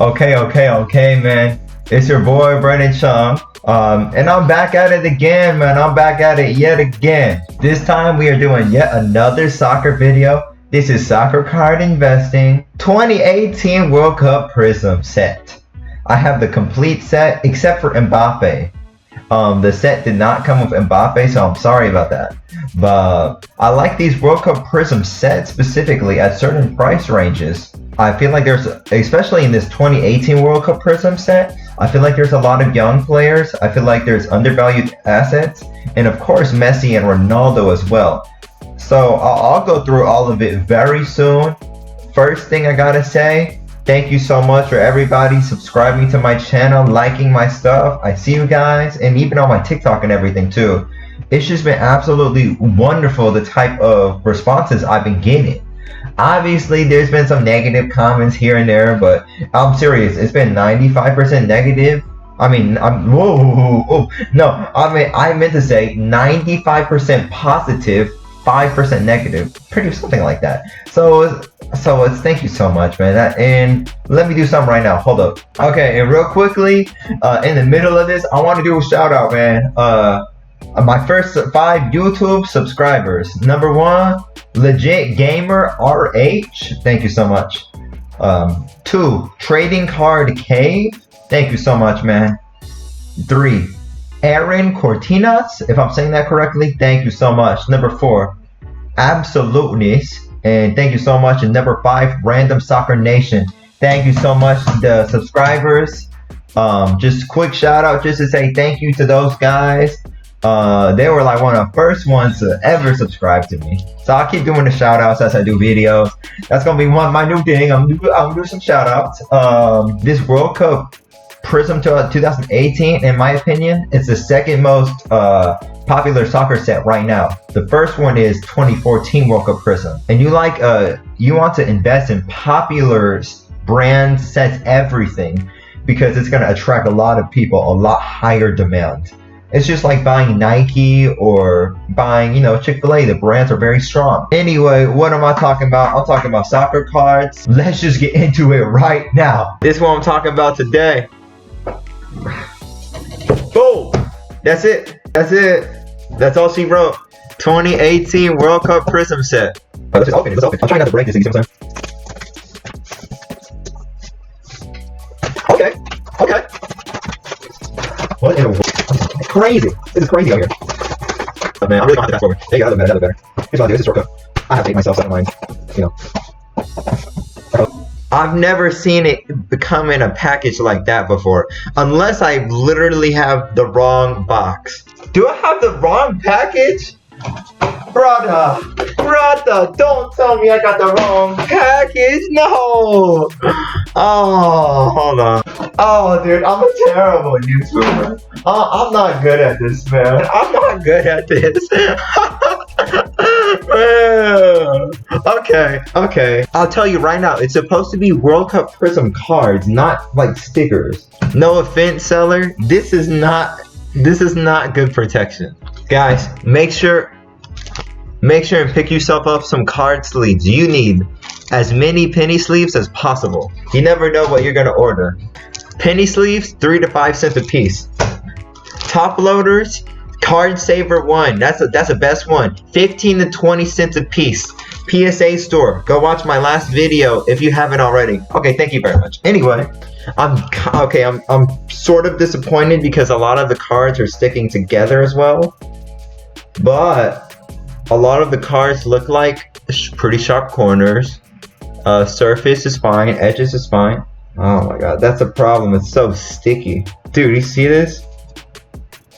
Okay, man. It's your boy, Brennan Chung. And I'm back at it again, man. I'm back at it yet again. This time we are doing yet another soccer video. This is Soccer Card Investing 2018 World Cup Prizm set. I have the complete set except for Mbappe. The set did not come with Mbappe, so I'm sorry about that. But I like these World Cup Prizm sets specifically at certain price ranges. I feel like there's, especially in this 2018 World Cup Prizm set, I feel like there's a lot of young players. I feel like there's undervalued assets. And of course, Messi and Ronaldo as well. So I'll go through all of it very soon. First thing I gotta say, thank you so much for everybody subscribing to my channel, liking my stuff. I see you guys, and even on my TikTok and everything too. It's just been absolutely wonderful, the type of responses I've been getting. Obviously, there's been some negative comments here and there, but I'm serious. It's been 95% negative. I mean, I meant to say 95% positive, 5% negative, pretty something like that. So it's thank you so much, man. And let me do something right now. Hold up. Okay, and real quickly, in the middle of this, I want to do a shout out, man. My first 5 YouTube subscribers. Number 1, Legit Gamer RH. Thank you so much. 2, Trading Card Cave. Thank you so much, man. 3, Aaron Cortinas, if I'm saying that correctly. Thank you so much. Number 4, Absoluteness. And thank you so much. And number 5, Random Soccer Nation. Thank you so much, the subscribers. Just quick shout out just to say thank you to those guys. They were like one of the first ones to ever subscribe to me. So I'll keep doing the shout outs as I do videos. That's gonna be my new thing. I'm gonna do some shout outs. This World Cup Prizm 2018, in my opinion, is the second most popular soccer set right now. The first one is 2014 World Cup Prizm. And you want to invest in popular brand sets, everything, because it's gonna attract a lot of people, a lot higher demand. It's just like buying Nike or buying, Chick-fil-A. The brands are very strong. Anyway, what am I talking about? I'm talking about soccer cards. Let's just get into it right now. This is what I'm talking about today. Boom! That's it. That's all she wrote. 2018 World Cup Prizm set. Oh, let's just open it. Let's open it. I'm trying not to break this. You see what I'm saying? Okay. What in the world? Crazy. This is crazy out here. Oh, man, I'm really gonna have to fast forward. There you go, that look better. Here's what I'll do. This is World Cup. I have to hate myself, so I don't mind. I've never seen it come in a package like that before. Unless I literally have the wrong box. Do I have the wrong package? Brother, don't tell me I got the wrong package. No. Oh, hold on. Oh, dude, I'm a terrible YouTuber. I'm not good at this, man. I'm not good at this. Okay. I'll tell you right now, it's supposed to be World Cup Prizm cards, not like stickers. No offense, seller. This is not good protection. Guys, make sure and pick yourself up some card sleeves. You need as many penny sleeves as possible. You never know what you're gonna order. Penny sleeves, 3 to 5 cents a piece. Top loaders, Card Saver 1. That's the best one. 15 to 20 cents a piece. PSA store. Go watch my last video if you haven't already. Okay, thank you very much. Anyway, I'm sort of disappointed because a lot of the cards are sticking together as well. But a lot of the cards look like pretty sharp corners. Surface is fine. Edges is fine. Oh my god, that's a problem. It's so sticky. Dude, you see this?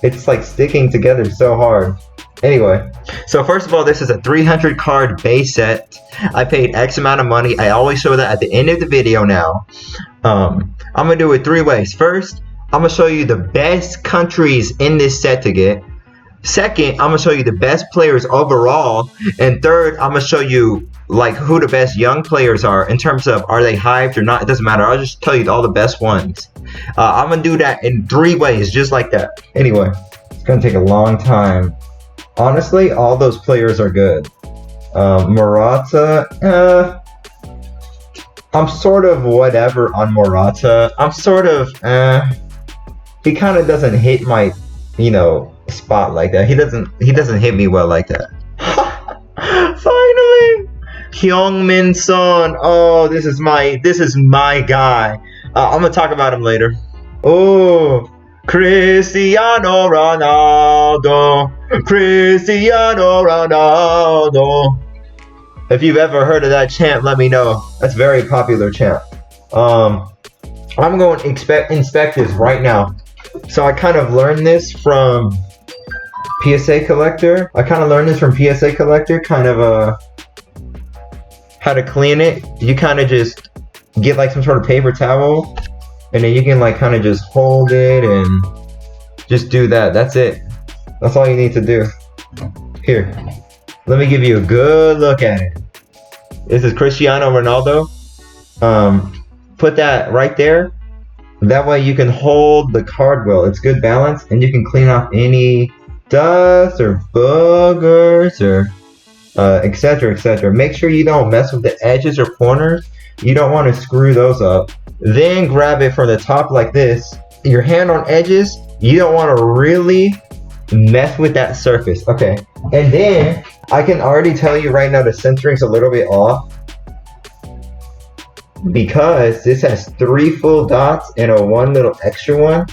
It's like sticking together so hard. Anyway, so first of all, this is a 300 card base set. I paid X amount of money. I always show that at the end of the video now. I'm gonna do it 3 ways. First, I'm gonna show you the best countries in this set to get. Second, I'm gonna show you the best players overall. And third, I'm gonna show you like who the best young players are in terms of are they hyped or not. It doesn't matter. I'll just tell you all the best ones. I'm gonna do that in 3 ways, just like that. Anyway, it's gonna take a long time. Honestly, all those players are good. Morata, I'm sort of whatever on Morata. I'm sort of he kind of doesn't hit my, spot like that. He doesn't hit me well like that. Finally, Heung-min Son. Oh, this is my guy. I'm gonna talk about him later. Oh, Cristiano Ronaldo. Cristiano Ronaldo. If you've ever heard of that chant, let me know. That's a very popular chant. I'm going to inspect this right now. So I kind of learned this from PSA Collector. Kind of how to clean it. You kind of just get like some sort of paper towel, and then you can like kind of just hold it and just do that. That's it. That's all you need to do. Here, let me give you a good look at it. This is Cristiano Ronaldo. Put that right there. That way you can hold the card well. It's good balance, and you can clean off any dust or boogers or etc, etc. Make sure you don't mess with the edges or corners. You don't want to screw those up. Then grab it from the top like this. Your hand on edges, you don't want to really mess with that surface. Okay, and then I can already tell you right now the centering's a little bit off, because this has 3 full dots and a 1 little extra one.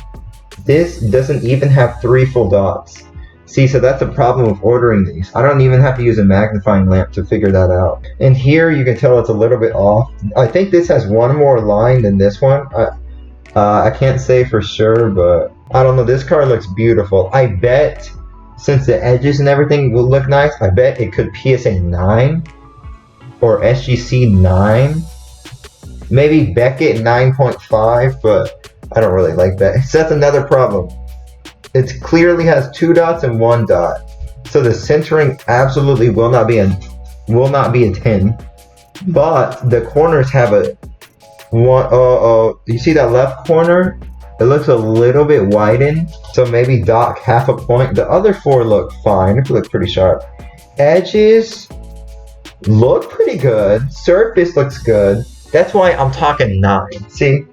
This doesn't even have 3 full dots. See, so that's a problem with ordering these. I don't even have to use a magnifying lamp to figure that out. And here you can tell it's a little bit off. I think this has 1 more line than this one. I can't say for sure, but I don't know. This card looks beautiful. I bet, since the edges and everything will look nice, I bet it could PSA 9 or SGC 9. Maybe Beckett 9.5, but I don't really like that. So that's another problem. It clearly has 2 dots and 1 dot. So the centering absolutely will not be a 10. But the corners have a one. You see that left corner? It looks a little bit widened. So maybe dock half a point. The other 4 look fine. It looks pretty sharp. Edges look pretty good. Surface looks good. That's why I'm talking 9. See?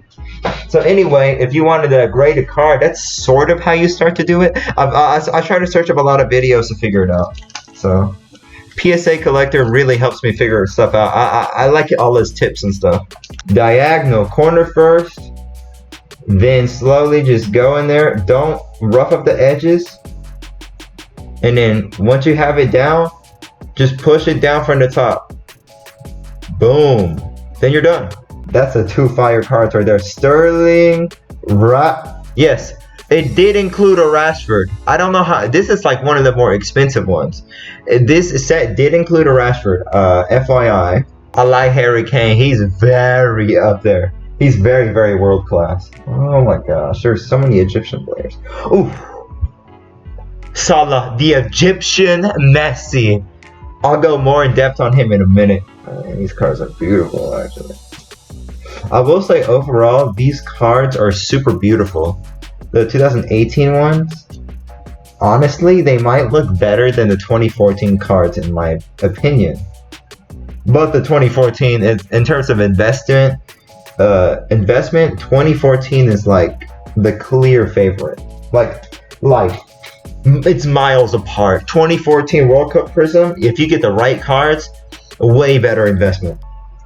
So anyway, if you wanted to grade a card, that's sort of how you start to do it. I try to search up a lot of videos to figure it out. So PSA Collector really helps me figure stuff out. I like all his tips and stuff. Diagonal corner first, then slowly just go in there. Don't rough up the edges. And then once you have it down, just push it down from the top. Boom. Then you're done. That's a 2 fire cards right there. Sterling, yes, it did include a Rashford. I don't know how. This is like one of the more expensive ones. This set did include a Rashford. FYI, I like Harry Kane. He's very up there. He's very, very world class. Oh my gosh, there's so many Egyptian players. Ooh, Salah, the Egyptian Messi. I'll go more in depth on him in a minute. These cards are beautiful, actually. I will say overall, these cards are super beautiful. The 2018 ones, honestly, they might look better than the 2014 cards in my opinion. But the 2014, in terms of investment, 2014 is like the clear favorite. Like it's miles apart. 2014 World Cup Prizm, if you get the right cards, a way better investment.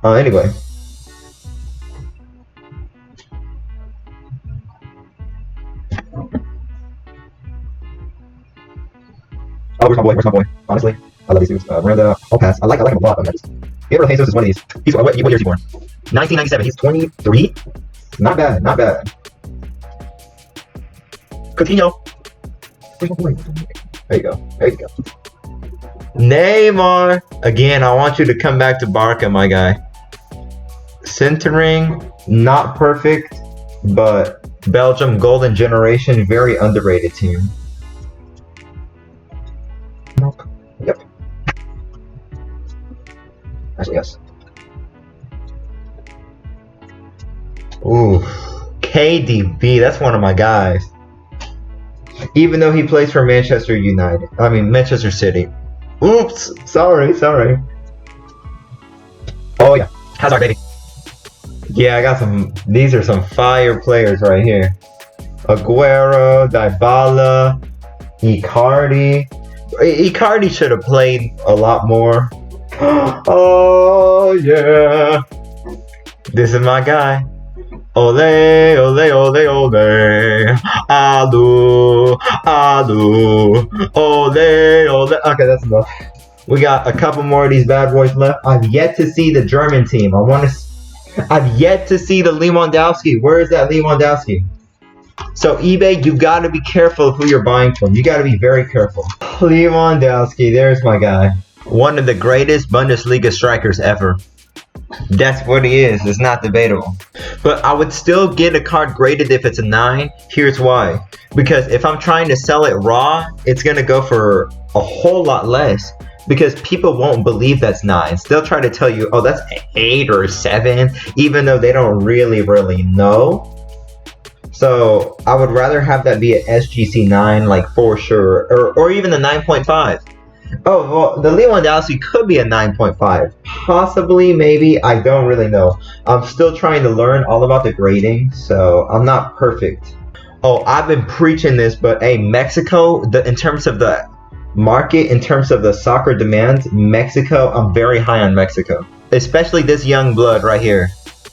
Anyway. Oh, where's my boy? Honestly, I love these dudes. Miranda, I'll pass. I like him a lot. Gabriel Jesus is one of these. He's what year is he born? 1997. He's 23. Not bad. Coutinho. There you go. Neymar. Again, I want you to come back to Barca, my guy. Centering, not perfect, but Belgium golden generation, very underrated team. Yep. Actually, yes. Ooh, KDB, that's one of my guys. Even though he plays for Manchester City. Oops, sorry. Oh yeah, Hazard, baby. Yeah, I got some. These are some fire players right here. Aguero, Dybala, Icardi. Icardi should have played a lot more. Oh yeah, this is my guy. Ole, ole, ole, ole. Alu, alu. Ole, ole. Okay, that's enough. We got a couple more of these bad boys left. I've yet to see the German team. I've yet to see the Lewandowski. Where is that Lewandowski? So eBay, you gotta be careful who you're buying from. You gotta be very careful. Lewandowski, there's my guy. One of the greatest Bundesliga strikers ever. That's what he is. It's not debatable. But I would still get a card graded if it's a 9. Here's why. Because if I'm trying to sell it raw, it's gonna go for a whole lot less. Because people won't believe that's 9s. They'll try to tell you, oh, that's 8 or 7, even though they don't really know. So I would rather have that be an SGC 9, like for sure, or even a 9.5. Oh, well, the Lewandowski could be a 9.5. Possibly, maybe, I don't really know. I'm still trying to learn all about the grading, so I'm not perfect. Oh, I've been preaching this, but hey, Mexico, in terms of the market, in terms of the soccer demand, Mexico, I'm very high on Mexico. Especially this young blood right here.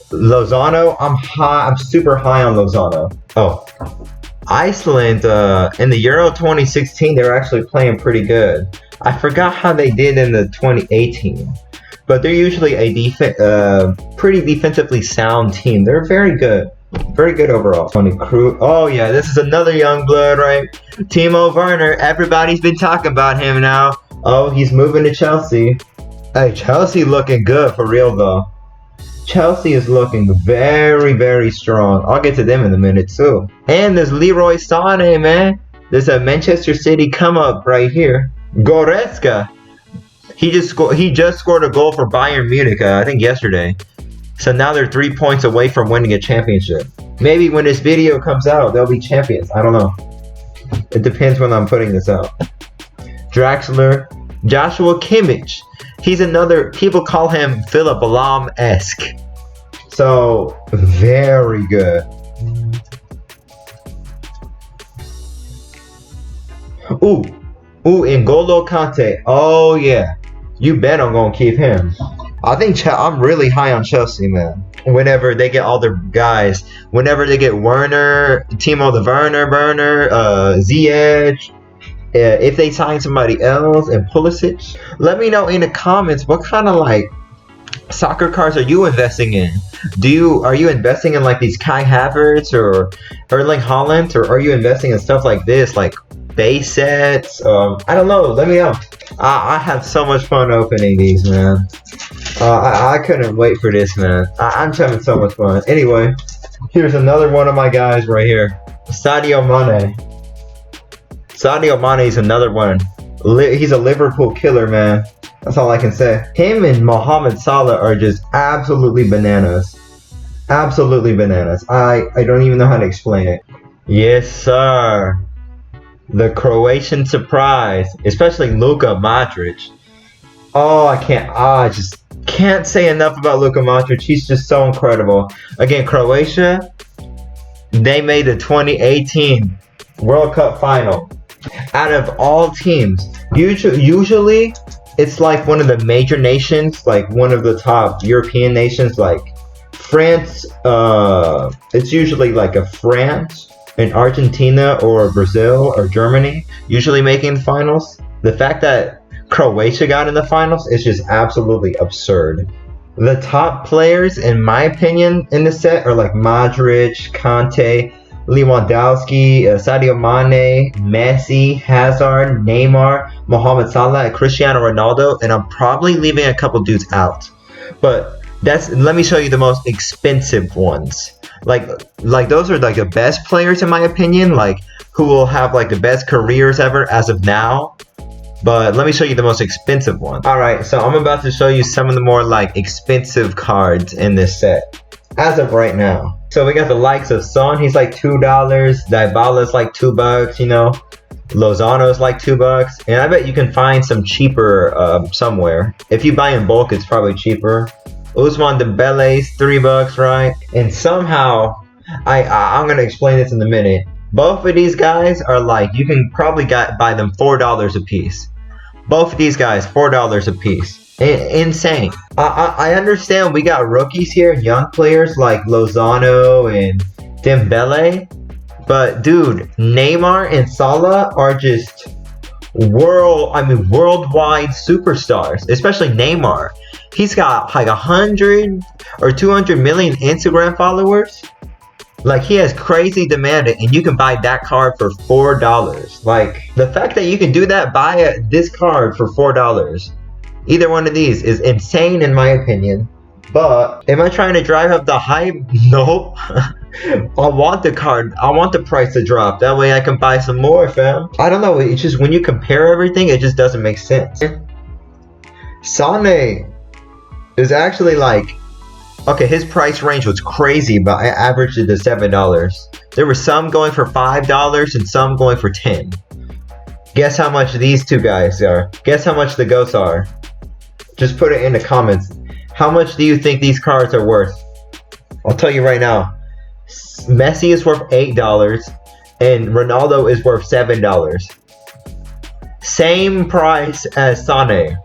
Lozano, I'm super high on Lozano. Oh, Iceland, in the Euro 2016, they were actually playing pretty good. I forgot how they did in the 2018, but they're usually a pretty defensively sound team. They're very good overall. Tony Cruz. Oh yeah, this is another young blood, right? Timo Werner. Everybody's been talking about him now. Oh, he's moving to Chelsea. Hey, Chelsea looking good for real though. Chelsea is looking very, very strong. I'll get to them in a minute too. And there's Leroy Sane, man. There's a Manchester City come up right here. Goretzka. He just scored a goal for Bayern Munich, I think yesterday. So now they're 3 points away from winning a championship. Maybe when this video comes out, they'll be champions. I don't know. It depends when I'm putting this out. Draxler. Joshua Kimmich. He's another, people call him Philip Lahm-esque. So, very good. Ooh, N'Golo Kante. Oh yeah, you bet I'm gonna keep him. I think I'm really high on Chelsea, man. Whenever they get all their guys, whenever they get Werner, Timo the Werner, Ziyech, if they sign somebody else and Pulisic, let me know in the comments what kind of like soccer cards are you investing in? Are you investing in like these Kai Havertz or Erling Haaland, or are you investing in stuff like this, like base sets? I don't know. Let me know. I had so much fun opening these, man. I couldn't wait for this, man. I'm having so much fun. Anyway, here's another one of my guys right here, Sadio Mane. Sadio Mane is another one. He's a Liverpool killer, man. That's all I can say. Him and Mohamed Salah are just absolutely bananas. Absolutely bananas. I don't even know how to explain it. Yes, sir. The Croatian surprise, especially Luka Modric. Oh, I just can't say enough about Luka Modric. He's just so incredible. Again, Croatia, they made the 2018 World Cup final. Out of all teams, usually it's like one of the major nations, like one of the top European nations, like France. It's usually like a France, an Argentina, or Brazil, or Germany, usually making the finals. The fact that Croatia got in the finals is just absolutely absurd. The top players, in my opinion, in the set are like Modric, Kante, Lewandowski, Sadio Mane, Messi, Hazard, Neymar, Mohamed Salah, and Cristiano Ronaldo, and I'm probably leaving a couple dudes out. But let me show you the most expensive ones. Like those are like the best players in my opinion, like who will have like the best careers ever as of now. But let me show you the most expensive one. Alright, so I'm about to show you some of the more like expensive cards in this set as of right now. So we got the likes of Son, he's like $2. Dybala's like $2, you know. Lozano's like $2. And I bet you can find some cheaper somewhere. If you buy in bulk, it's probably cheaper. Ousmane Dembele's $3, right? And somehow, I'm gonna explain this in a minute. Both of these guys are like, you can probably buy them $4 a piece. Both of these guys, $4 a piece. Insane. I understand we got rookies here, young players like Lozano and Dembele. But dude, Neymar and Salah are just worldwide superstars, especially Neymar. He's got like 100 or 200 million Instagram followers. Like, he has crazy demand, and you can buy that card for $4. Like, the fact that you can do that, buy this card for $4. Either one of these is insane in my opinion. But am I trying to drive up the hype? Nope. I want the card. I want the price to drop. That way I can buy some more, fam. I don't know. It's just when you compare everything, it just doesn't make sense. Sane is actually like, okay, his price range was crazy, but I averaged it to $7. There were some going for $5 and some going for $10. Guess how much these two guys are. Guess how much the ghosts are. Just put it in the comments. How much do you think these cards are worth? I'll tell you right now. Messi is worth $8 and Ronaldo is worth $7. Same price as Sane.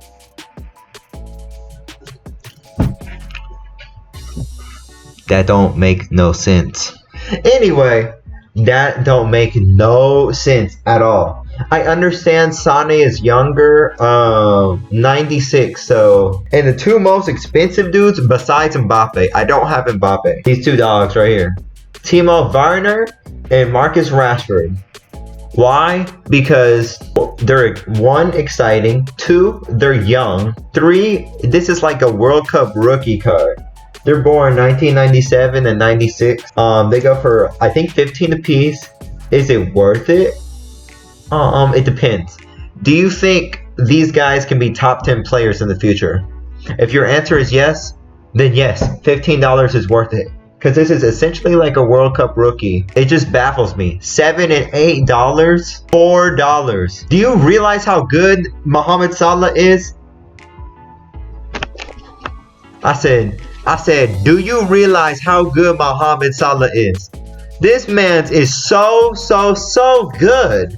That don't make no sense. Anyway, that don't make no sense at all. I understand Sane is younger, 96, so... And the two most expensive dudes besides Mbappe, I don't have Mbappe. These two dogs right here. Timo Werner and Marcus Rashford. Why? Because they're, 1, exciting, 2, they're young, 3, this is like a World Cup rookie card. They're born 1997 and 96. They go for, I think, 15 a piece. Is it worth it? It depends. Do you think these guys can be top 10 players in the future? If your answer is yes, then yes, $15 is worth it. Because this is essentially like a World Cup rookie. It just baffles me. $7 and $8, $4. Do you realize how good Mohamed Salah is? I said, do you realize how good Mohamed Salah is? This man is so good.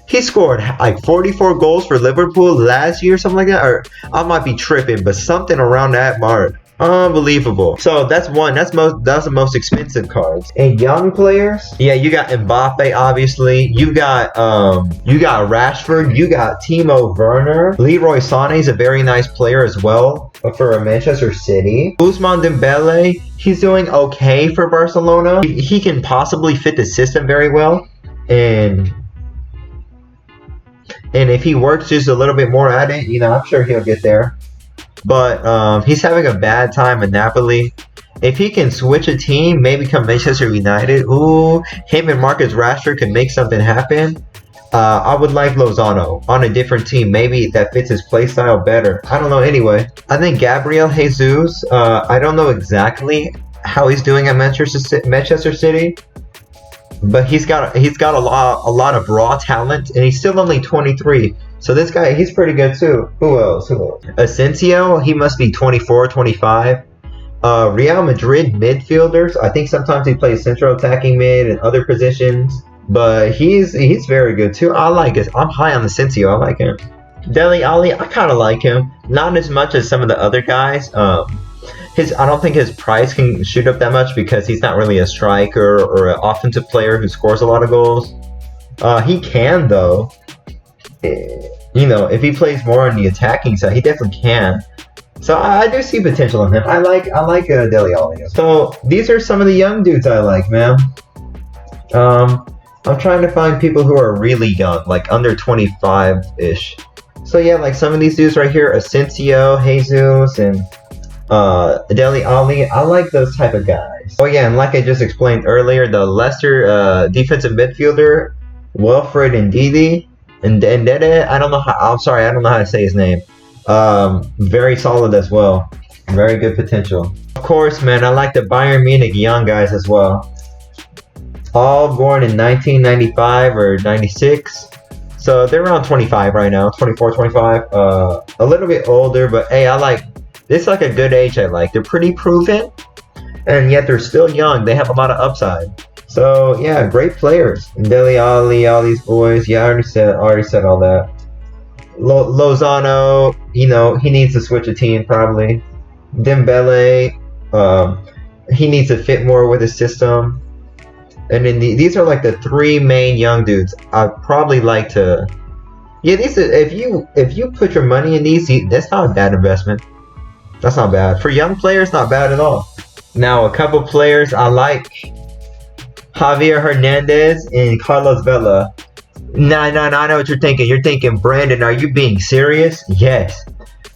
He scored like 44 goals for Liverpool last year, something like that. Or I might be tripping, but something around that mark. Unbelievable. So that's one. That's the most expensive cards. And young players, yeah, you got Mbappe, obviously. You got Rashford. You got Timo Werner. Leroy Sané is a very nice player as well for Manchester City. Ousmane Dembele, he's doing okay for Barcelona. He can possibly fit the system very well, and if he works just a little bit more at it, I'm sure he'll get there. But he's having a bad time in Napoli. If he can switch a team, maybe come Manchester United, ooh, him and Marcus Rashford can make something happen. I would like Lozano on a different team. Maybe that fits his play style better. I don't know. Anyway, I think Gabriel Jesus, I don't know exactly how he's doing at Manchester City. But he's got a lot of raw talent, and he's still only 23. So this guy, he's pretty good too. Who else? Asensio, he must be 24, 25. Real Madrid midfielders, I think sometimes he plays central attacking mid and other positions. But he's very good too. I like it. I'm high on Asensio. I like him. Dele Alli, I kind of like him. Not as much as some of the other guys. I don't think his price can shoot up that much because he's not really a striker or an offensive player who scores a lot of goals. He can though. If he plays more on the attacking side, he definitely can. So I do see potential in him. I like Dele Alli. So these are some of the young dudes I like, man. I'm trying to find people who are really young, like under 25-ish. So yeah, like some of these dudes right here, Asensio, Jesus, and Dele Alli, I like those type of guys. Oh yeah, and like I just explained earlier, the Leicester defensive midfielder, Wilfred Ndidi, and Ndede, I don't know how to say his name. Very solid as well. Very good potential. Of course, man, I like the Bayern Munich young guys as well. All born in 1995 or 96. So they're around 25 right now, 24, 25. A little bit older, but hey, I like This is like a good age I like. They're pretty proven, and yet they're still young. They have a lot of upside. So yeah, great players. Dele Alli, all these boys. Yeah, I already said all that. Lozano, you know, he needs to switch a team probably. Dembele, he needs to fit more with his system. And then these are like the 3 main young dudes. I'd probably like to. Yeah, these are, if you put your money in these, that's not a bad investment. That's not bad for young players. Not bad at all. Now a couple players I like: Javier Hernandez and Carlos Vela. No, I know what you're thinking. You're thinking, Brandon, are you being serious? Yes.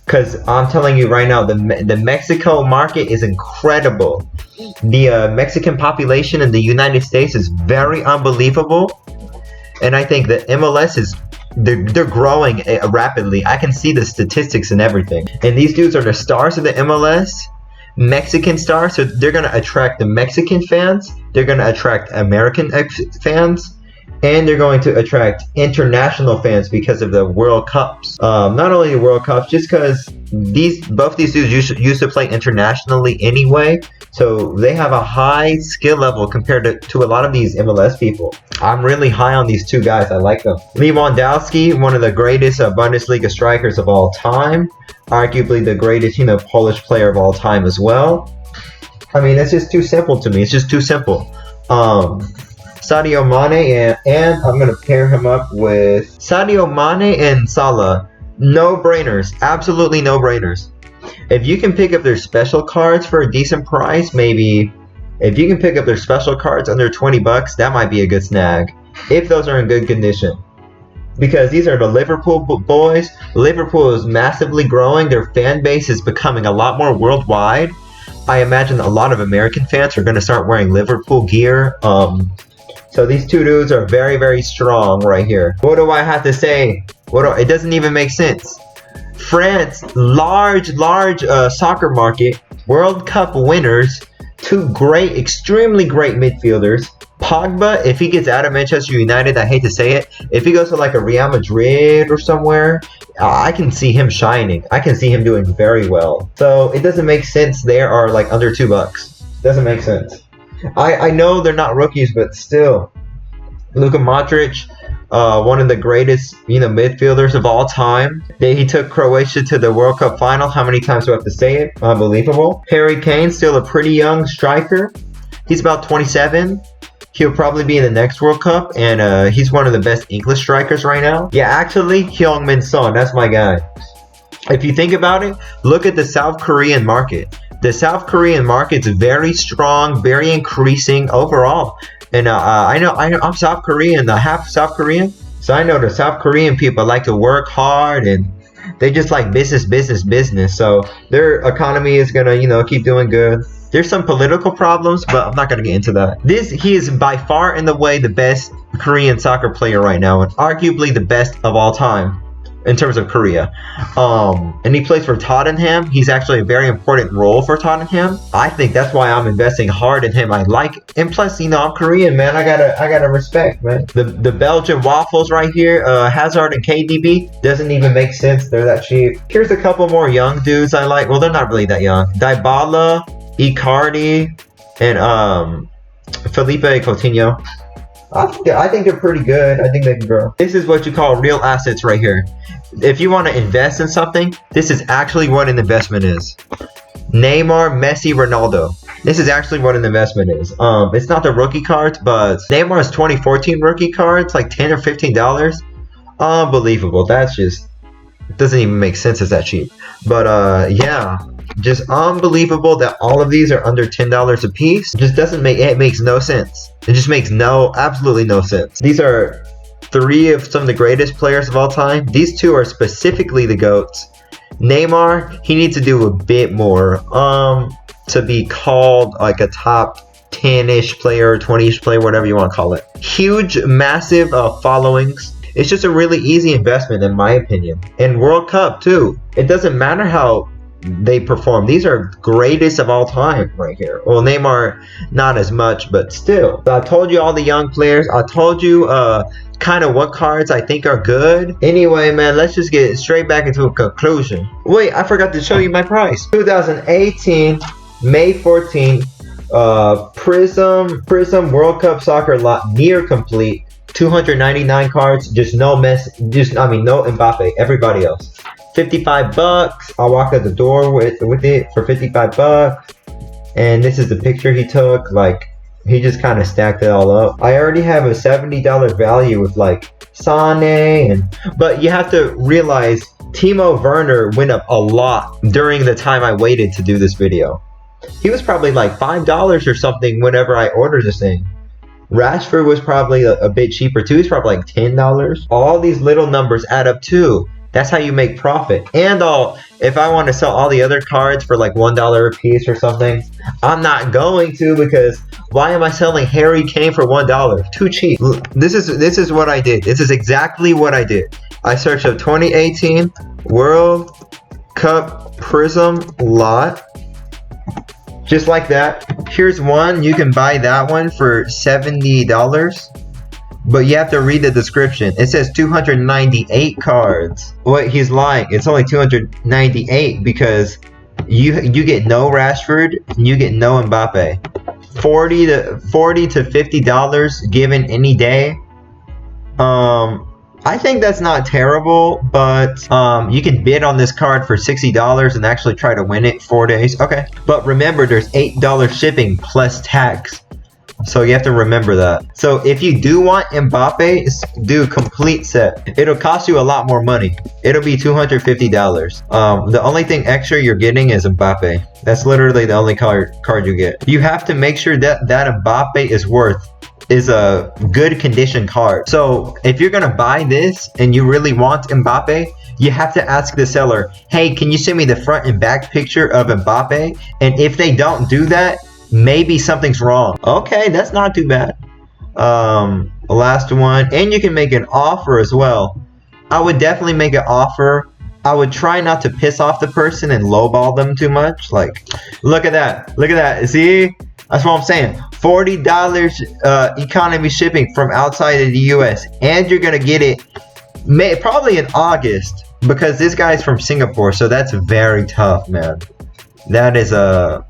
Because I'm telling you right now, the Mexico market is incredible. The Mexican population in the United States is very unbelievable. And I think the MLS they're growing rapidly. I can see the statistics and everything. And these dudes are the stars of the MLS. Mexican stars. So they're going to attract the Mexican fans. They're going to attract American fans. And they're going to attract international fans because of the World Cups. Not only the World Cups, just because both these dudes used to play internationally anyway. So they have a high skill level compared to a lot of these MLS people. I'm really high on these 2 guys. I like them. Lewandowski, one of the greatest Bundesliga strikers of all time. Arguably the greatest, Polish player of all time as well. I mean, it's just too simple to me. It's just too simple. Sadio Mane and I'm going to pair him up with Sadio Mane and Salah. No-brainers. Absolutely no-brainers. If you can pick up their special cards for a decent price, maybe if you can pick up their special cards under $20, that might be a good snag. If those are in good condition. Because these are the Liverpool boys. Liverpool is massively growing. Their fan base is becoming a lot more worldwide. I imagine a lot of American fans are going to start wearing Liverpool gear. So these 2 dudes are very, very strong right here. What do I have to say? It doesn't even make sense. France, large soccer market, World Cup winners, 2 great, extremely great midfielders. Pogba, if he gets out of Manchester United, I hate to say it, if he goes to like a Real Madrid or somewhere, I can see him shining. I can see him doing very well. So it doesn't make sense they are like under $2. Doesn't make sense. I know they're not rookies, but still. Luka Modric, one of the greatest, midfielders of all time. He took Croatia to the World Cup final. How many times do I have to say it? Unbelievable. Harry Kane, still a pretty young striker. He's about 27. He'll probably be in the next World Cup, and he's one of the best English strikers right now. Yeah, actually, Heung-min Son, that's my guy. If you think about it, look at the South Korean market. The South Korean market's very strong, very increasing overall. And I know I'm South Korean, half South Korean. So I know the South Korean people like to work hard and they just like business. So their economy is gonna, keep doing good. There's some political problems, but I'm not gonna get into that. He is by far and away the best Korean soccer player right now, and arguably the best of all time. In terms of Korea. And he plays for Tottenham. He's actually a very important role for Tottenham. I think that's why I'm investing hard in him. And plus, I'm Korean, man. I gotta respect, man. The Belgian waffles right here, Hazard and KDB, doesn't even make sense. They're that cheap. Here's a couple more young dudes I like. Well, they're not really that young. Dybala, Icardi, and Felipe Coutinho. I think they're pretty good. I think they can grow. This is what you call real assets right here. If you want to invest in something, this is actually what an investment is. Neymar, Messi, Ronaldo. This is actually what an investment is. It's not the rookie cards, but Neymar's 2014 rookie cards, like $10 or $15. Unbelievable. That's just, it doesn't even make sense. It's that cheap. But yeah, just unbelievable that all of these are under $10 a piece. It makes no sense. It just makes absolutely no sense. These are 3 of some of the greatest players of all time. These 2 are specifically the GOATs. Neymar, he needs to do a bit more to be called like a top 10-ish player, 20-ish player, whatever you want to call it. Huge, massive followings. It's just a really easy investment in my opinion. And World Cup too. It doesn't matter how they perform. These are greatest of all time right here. Well, Neymar, not as much, but still. So I told you all the young players. I told you kind of what cards I think are good. Anyway, man, let's just get straight back into a conclusion. Wait, I forgot to show you my price. 2018, May 14th, Prizm World Cup Soccer lot near complete. 299 cards, just no Messi, no Mbappe, everybody else. 55 bucks. I'll walk out the door with it for 55 bucks. And this is the picture he took. Like, he just kind of stacked it all up. I already have a $70 value with like Sane, but you have to realize Timo Werner went up a lot during the time I waited to do this video. He was probably like $5 or something whenever I ordered this thing. Rashford was probably a bit cheaper too. He's probably like $10. All these little numbers add up too. That's how you make profit. And if I want to sell all the other cards for like $1 a piece or something, I'm not going to, because why am I selling Harry Kane for $1? Too cheap. This is what I did. This is exactly what I did. I searched up 2018 World Cup Prizm lot. Just like that. Here's one. You can buy that one for $70. But you have to read the description. It says 298 cards. Wait, he's lying. It's only 298 because you get no Rashford and you get no Mbappe. $40 to $50 given any day. I think that's not terrible, but you can bid on this card for $60 and actually try to win it 4 days. Okay. But remember, there's $8 shipping plus tax. So you have to remember that. So if you do want Mbappe, do complete set. It'll cost you a lot more money. It'll be $250. The only thing extra you're getting is Mbappe. That's literally the only card you get. You have to make sure that Mbappe is a good condition card. So if you're gonna buy this and you really want Mbappe, you have to ask the seller, hey, can you send me the front and back picture of Mbappe? And if they don't do that, maybe something's wrong. Okay, that's not too bad. Last one. And you can make an offer as well. I would definitely make an offer. I would try not to piss off the person and lowball them too much. Like, look at that. Look at that. See? That's what I'm saying. $40 economy shipping from outside of the US. And you're going to get it probably in August. Because this guy's from Singapore. So that's very tough, man. That is a...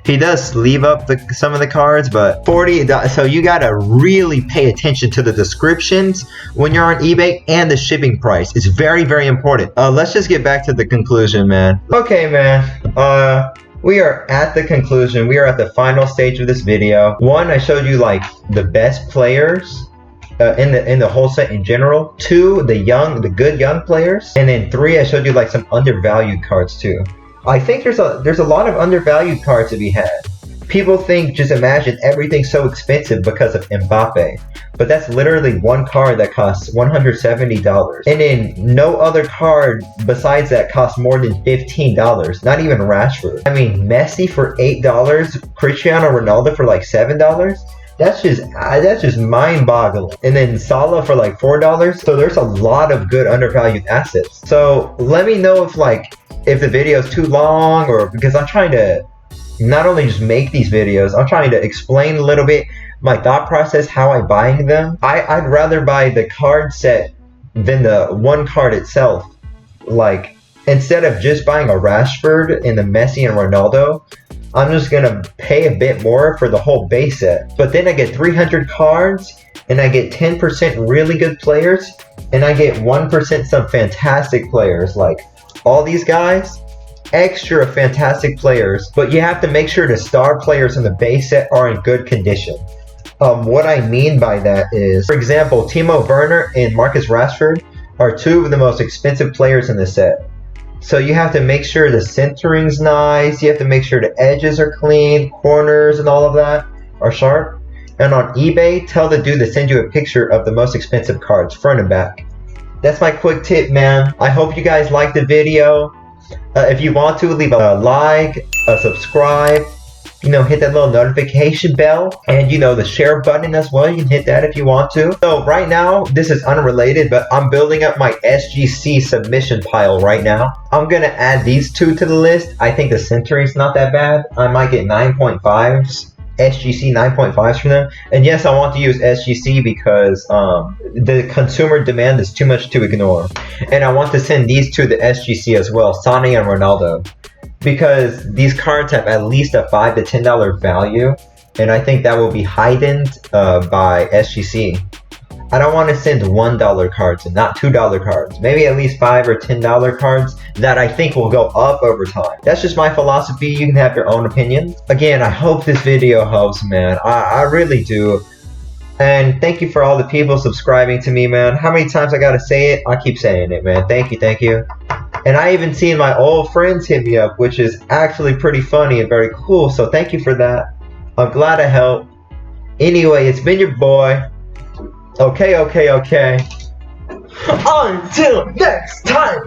He does sleeve up some of the cards, but $40. So you gotta really pay attention to the descriptions when you're on eBay and the shipping price. It's very, very important. Let's just get back to the conclusion, man. Okay, man. We are at the conclusion. We are at the final stage of this video. One, I showed you like the best players in the whole set in general. Two, the good young players, and then three, I showed you like some undervalued cards too. I think there's a lot of undervalued cards to be had. People think, just imagine everything's so expensive because of Mbappe. But that's literally one card that costs $170. And then no other card besides that costs more than $15. Not even Rashford. I mean, Messi for $8, Cristiano Ronaldo for like $7. That's just mind-boggling. And then Salah for like $4. So there's a lot of good undervalued assets. So let me know if the video is too long, or because I'm trying to not only just make these videos, I'm trying to explain a little bit my thought process, how I'm buying them. I'd rather buy the card set than the one card itself. Like, instead of just buying a Rashford and the Messi and Ronaldo, I'm just gonna pay a bit more for the whole base set. But then I get 300 cards, and I get 10% really good players, and I get 1% some fantastic players. Like, all these guys, extra fantastic players, but you have to make sure the star players in the base set are in good condition. What I mean by that is, for example, Timo Werner and Marcus Rashford are two of the most expensive players in the set. So you have to make sure the centering's nice, you have to make sure the edges are clean, corners and all of that are sharp. And on eBay, tell the dude to send you a picture of the most expensive cards, front and back. That's my quick tip, man. I hope you guys liked the video. If you want to, leave a like, a subscribe, You know, hit that little notification bell, and you know, the share button as well. You can hit that if you want to. So right now, this is unrelated, but I'm building up my SGC submission pile right now. I'm gonna add these two to the list. I think the century's not that bad. I might get 9.5s. SGC 9.5s for them. And yes, I want to use SGC because the consumer demand is too much to ignore. And I want to send these to the SGC as well, Sane and Ronaldo, because these cards have at least a $5 to $10 value, and I think that will be heightened by SGC. I don't want to send $1 cards and not $2 cards. Maybe at least $5 or $10 cards that I think will go up over time. That's just my philosophy. You can have your own opinion. Again, I hope this video helps, man. I really do. And thank you for all the people subscribing to me, man. How many times I gotta say it? I keep saying it, man. Thank you, thank you. And I even seen my old friends hit me up, which is actually pretty funny and very cool. So thank you for that. I'm glad I helped. Anyway, it's been your boy. Okay. Until next time.